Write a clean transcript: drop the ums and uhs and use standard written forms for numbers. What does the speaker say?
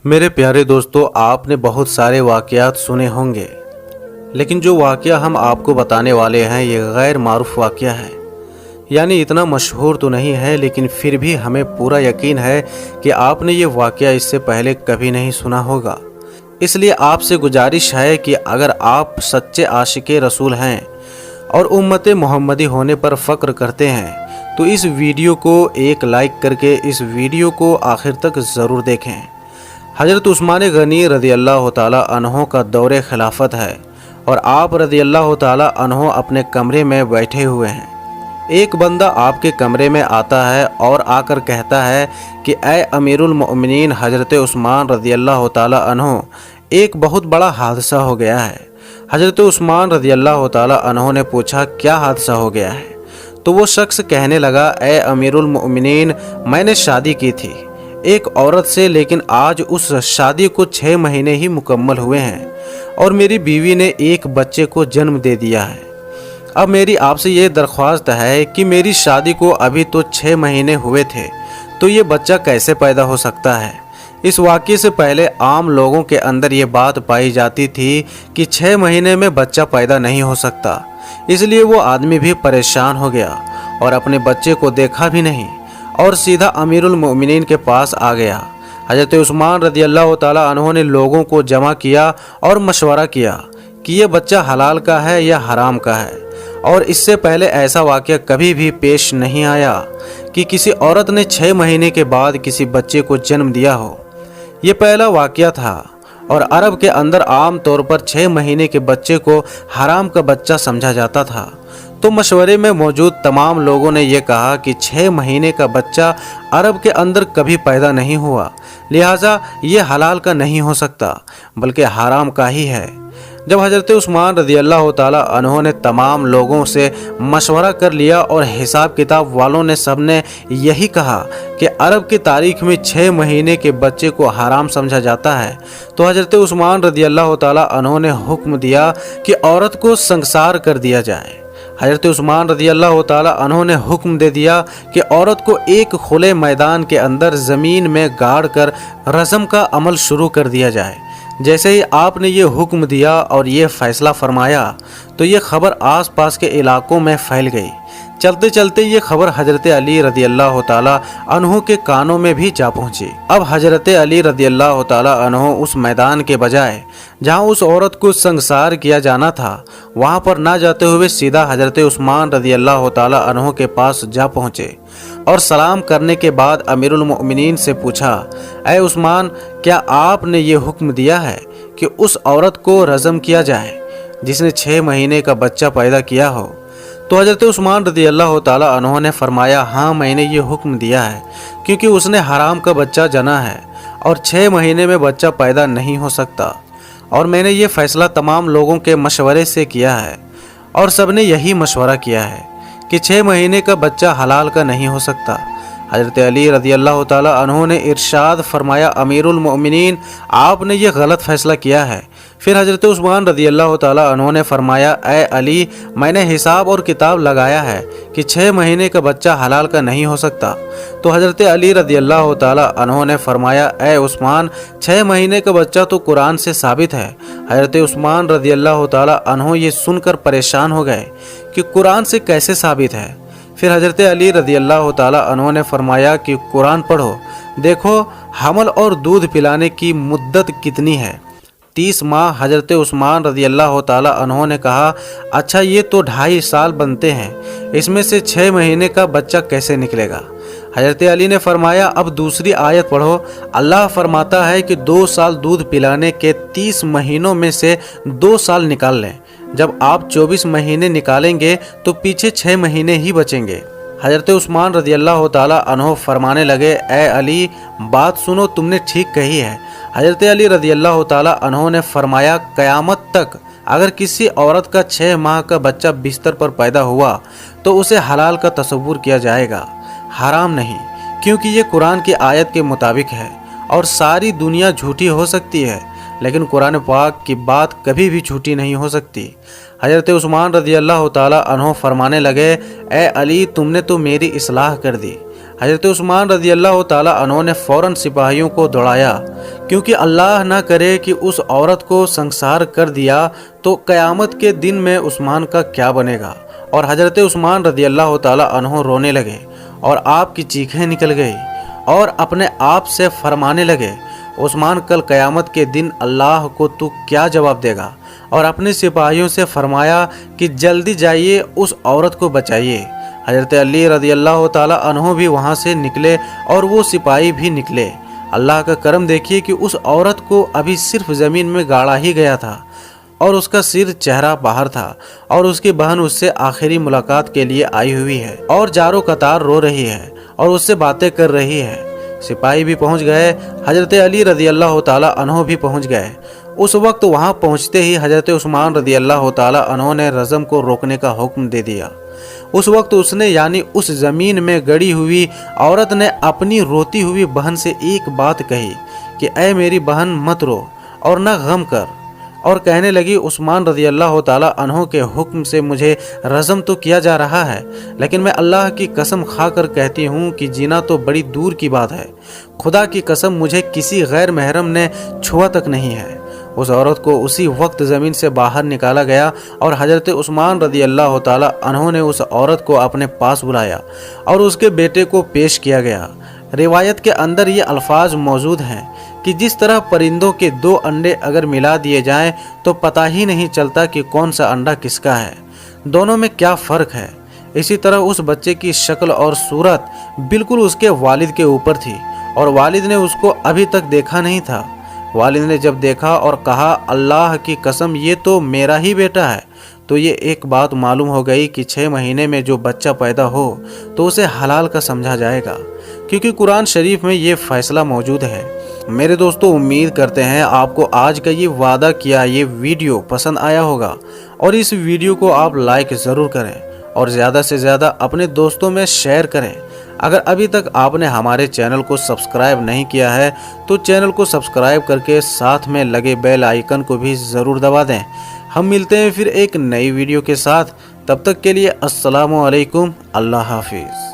मेरे प्यारे दोस्तों, आपने बहुत सारे वाक़यात सुने होंगे, लेकिन जो वाक़या हम आपको बताने वाले हैं ये गैर मारूफ वाक़या है। यानी इतना मशहूर तो नहीं है, लेकिन फिर भी हमें पूरा यकीन है कि आपने ये वाक़या इससे पहले कभी नहीं सुना होगा। इसलिए आपसे गुजारिश है कि अगर आप सच्चे आशिक़े रसूल हैं और उम्मत मोहम्मदी होने पर फ़ख्र करते हैं तो इस वीडियो को एक लाइक करके इस वीडियो को आखिर तक ज़रूर देखें। हज़रत उस्मान गनी रज़ी अल्लाह ताला अन्हो का दौरे खिलाफत है और आप रज़ी अल्लाह ताला अन्हो अपने कमरे में बैठे हुए हैं। एक बंदा आपके कमरे में आता है और आकर कहता है कि ऐ अमीरुल मोमिनीन हज़रत उस्मान रज़ी अल्लाह ताला अन्हो, एक बहुत बड़ा हादसा हो गया है। हज़रत उस्मान रज़ी अल्लाह ताला अन्हो ने पूछा, क्या हादसा हो गया है? तो वो शख्स कहने लगा, ऐ अमीरुल मोमिनीन, मैंने शादी की थी एक औरत से, लेकिन आज उस शादी को 6 महीने ही मुकम्मल हुए हैं और मेरी बीवी ने एक बच्चे को जन्म दे दिया है। अब मेरी आपसे ये दरख्वास्त है कि मेरी शादी को अभी तो 6 महीने हुए थे, तो ये बच्चा कैसे पैदा हो सकता है? इस वाक़ये से पहले आम लोगों के अंदर ये बात पाई जाती थी कि 6 महीने में बच्चा पैदा नहीं हो सकता। इसलिए वो आदमी भी परेशान हो गया और अपने बच्चे को देखा भी नहीं और सीधा अमीरुल मोमिनीन के पास आ गया। हज़रत उस्मान रज़ी अल्लाह ताला अन्हो ने लोगों को जमा किया और मशवरा किया कि ये बच्चा हलाल का है या हराम का है। और इससे पहले ऐसा वाक़या कभी भी पेश नहीं आया कि किसी औरत ने 6 महीने के बाद किसी बच्चे को जन्म दिया हो। ये पहला वाक़या था और अरब के अंदर आम तौर पर 6 महीने के बच्चे को हराम का बच्चा समझा जाता था। तो मशवरे में मौजूद तमाम लोगों ने यह कहा कि 6 महीने का बच्चा अरब के अंदर कभी पैदा नहीं हुआ, लिहाजा ये हलाल का नहीं हो सकता बल्कि हराम का ही है। जब हज़रत उस्मान रज़ी अल्लाह ताला अन्हो ने तमाम लोगों से मशवरा कर लिया और हिसाब किताब वालों ने सब ने यही कहा कि अरब की तारीख में 6 महीने के बच्चे को हराम समझा जाता है, तो हज़रत उस्मान रज़ी अल्लाह ताला अन्हो ने हुक्म दिया कि औरत को संसार कर दिया जाए। हज़रत उस्मान रज़ी अल्लाह ताला अन्हो ने हुक्म दे दिया कि औरत को एक खुले मैदान के अंदर ज़मीन में गाड़ कर रज़म का अमल शुरू कर दिया जाए। जैसे ही आपने ये हुक्म दिया और ये फ़ैसला फरमाया तो ये ख़बर आसपास के इलाकों में फैल गई। चलते चलते ये खबर हज़रत अली रज़ी अल्लाह ताला अन्हो के कानों में भी जा पहुँची। अब हज़रत अली रज़ी अल्लाह ताला अन्हो उस मैदान के बजाय जहाँ उस औरत को संसार किया जाना था वहाँ पर ना जाते हुए सीधा हज़रत उस्मान रज़ी अल्लाह ताला अन्हो के पास जा पहुँचे और सलाम करने के बाद अमीरुल मोमिनीन से पूछा, ऐ उस्मान, क्या आपने ये हुक्म दिया है कि उस औरत को रज़म किया जाए जिसने 6 महीने का बच्चा पैदा किया हो? तो हज़रत उस्मान रज़ी अल्लाह ताला अन्हो ने फरमाया, हाँ, मैंने ये हुक्म दिया है क्योंकि उसने हराम का बच्चा जना है और 6 महीने में बच्चा पैदा नहीं हो सकता। और मैंने ये फ़ैसला तमाम लोगों के मशवरे से किया है और सब ने यही मशवरा किया है कि 6 महीने का बच्चा हलाल का नहीं हो सकता। हज़रत अली रज़ी अल्लाह ताला अन्हो ने इरशाद फरमाया, अमीरुल मोमिनीन, आपने ये गलत फ़ैसला किया है। फिर हज़रत उस्मान रज़ी अल्लाह ताला अन्हो ने फरमाया, ऐ अली, मैंने हिसाब और किताब लगाया है कि 6 महीने का बच्चा हलाल का नहीं हो सकता। तो हज़रत अली रज़ी अल्लाह ताला अन्हो ने फरमाया, ऐ उस्मान, 6 महीने का बच्चा तो कुरान से साबित है। हज़रत उस्मान रज़ी अल्लाह ताला अन्हो ये सुनकर परेशान हो गए कि कुरान से कैसे साबित है। फिर हज़रत अली रज़ी अल्लाह ताला अन्हो ने फरमाया कि कुरान पढ़ो, देखो हमल और दूध पिलाने की मुद्दत कितनी है, 30 माह। हज़रत उस्मान रज़ी अल्लाह ताला अन्हो ने कहा, अच्छा ये तो 2.5 साल बनते हैं, इसमें से 6 महीने का बच्चा कैसे निकलेगा? हज़रत अली ने फरमाया, अब दूसरी आयत पढ़ो, अल्लाह फरमाता है कि 2 साल दूध पिलाने के 30 महीनों में से 2 साल निकाल लें। जब आप 24 महीने निकालेंगे तो पीछे 6 महीने ही बचेंगे। हज़रत उस्मान रज़ी अल्लाह ताला अन्हो फरमाने लगे, ए अली, बात सुनो, तुमने ठीक कही है। हज़रत अली रज़ी अल्लाह ताला अन्हो ने फरमाया, क़यामत तक अगर किसी औरत का 6 माह का बच्चा बिस्तर पर पैदा हुआ तो उसे हलाल का तसव्वुर किया जाएगा, हराम नहीं, क्योंकि ये कुरान की आयत के मुताबिक है। और सारी दुनिया झूठी हो सकती है लेकिन कुरान पाक की बात कभी भी झूठी नहीं हो सकती। हज़रत उस्मान रज़ी अल्लाह ताला अन्हो फरमाने लगे, ए अली, तुमने तो मेरी इस्लाह कर दी, حضرت عثمان رضی اللہ تعالیٰ عنہ نے فوراً سپاہیوں کو دوڑایا، کیونکہ اللہ نہ کرے کہ اس عورت کو سنسار کر دیا تو قیامت کے دن میں عثمان کا کیا بنے گا۔ اور حضرت عثمان رضی اللہ تعالیٰ عنہ رونے لگے اور آپ کی چیخیں نکل گئی اور اپنے آپ سے فرمانے لگے، عثمان کل قیامت کے دن اللہ کو تو کیا جواب دے گا؟ اور اپنے سپاہیوں سے فرمایا کہ جلدی جائیے اس عورت کو بچائیے۔ حضرت علی رضی اللہ تعالیٰ عنہ بھی وہاں سے نکلے اور وہ سپاہی بھی نکلے۔ اللہ کا کرم دیکھیے کہ اس عورت کو ابھی صرف زمین میں گاڑا ہی گیا تھا اور اس کا سر چہرہ باہر تھا، اور اس کی بہن اس سے آخری ملاقات کے لیے آئی ہوئی ہے اور جارو قطار رو رہی ہے اور اس سے باتیں کر رہی ہے۔ سپاہی بھی پہنچ گئے، حضرت علی رضی اللہ تعالیٰ عنہ بھی پہنچ گئے۔ اس وقت وہاں پہنچتے ہی حضرت عثمان رضی اللہ تعالیٰ عنہ نے رجم کو روکنے کا حکم دے دیا۔ اس وقت اس نے یعنی اس زمین میں گڑی ہوئی عورت نے اپنی روتی ہوئی بہن سے ایک بات کہی کہ اے میری بہن مت رو اور نہ غم کر، اور کہنے لگی عثمان رضی اللہ تعالیٰ عنہ کے حکم سے مجھے رجم تو کیا جا رہا ہے، لیکن میں اللہ کی قسم کھا کر کہتی ہوں کہ جینا تو بڑی دور کی بات ہے، خدا کی قسم مجھے کسی غیر محرم نے چھوا تک نہیں ہے۔ اس عورت کو اسی وقت زمین سے باہر نکالا گیا اور حضرت عثمان رضی اللہ تعالیٰ عنہ نے اس عورت کو اپنے پاس بلایا اور اس کے بیٹے کو پیش کیا گیا۔ روایت کے اندر یہ الفاظ موجود ہیں کہ جس طرح پرندوں کے 2 انڈے اگر ملا دیے جائیں تو پتہ ہی نہیں چلتا کہ کون سا انڈا کس کا ہے، دونوں میں کیا فرق ہے، اسی طرح اس بچے کی شکل اور صورت بالکل اس کے والد کے اوپر تھی، اور والد نے اس کو ابھی تک دیکھا نہیں تھا۔ والد نے جب دیکھا اور کہا اللہ کی قسم یہ تو میرا ہی بیٹا ہے، تو یہ ایک بات معلوم ہو گئی کہ 6 مہینے میں جو بچہ پیدا ہو تو اسے حلال کا سمجھا جائے گا، کیونکہ قرآن شریف میں یہ فیصلہ موجود ہے۔ میرے دوستو، امید کرتے ہیں آپ کو آج کا یہ وعدہ کیا یہ ویڈیو پسند آیا ہوگا، اور اس ویڈیو کو آپ لائک ضرور کریں اور زیادہ سے زیادہ اپنے دوستوں میں شیئر کریں۔ اگر ابھی تک آپ نے ہمارے چینل کو سبسکرائب نہیں کیا ہے تو چینل کو سبسکرائب کر کے ساتھ میں لگے بیل آئیکن کو بھی ضرور دبا دیں۔ ہم ملتے ہیں پھر ایک نئی ویڈیو کے ساتھ، تب تک کے لیے السلام علیکم، اللہ حافظ۔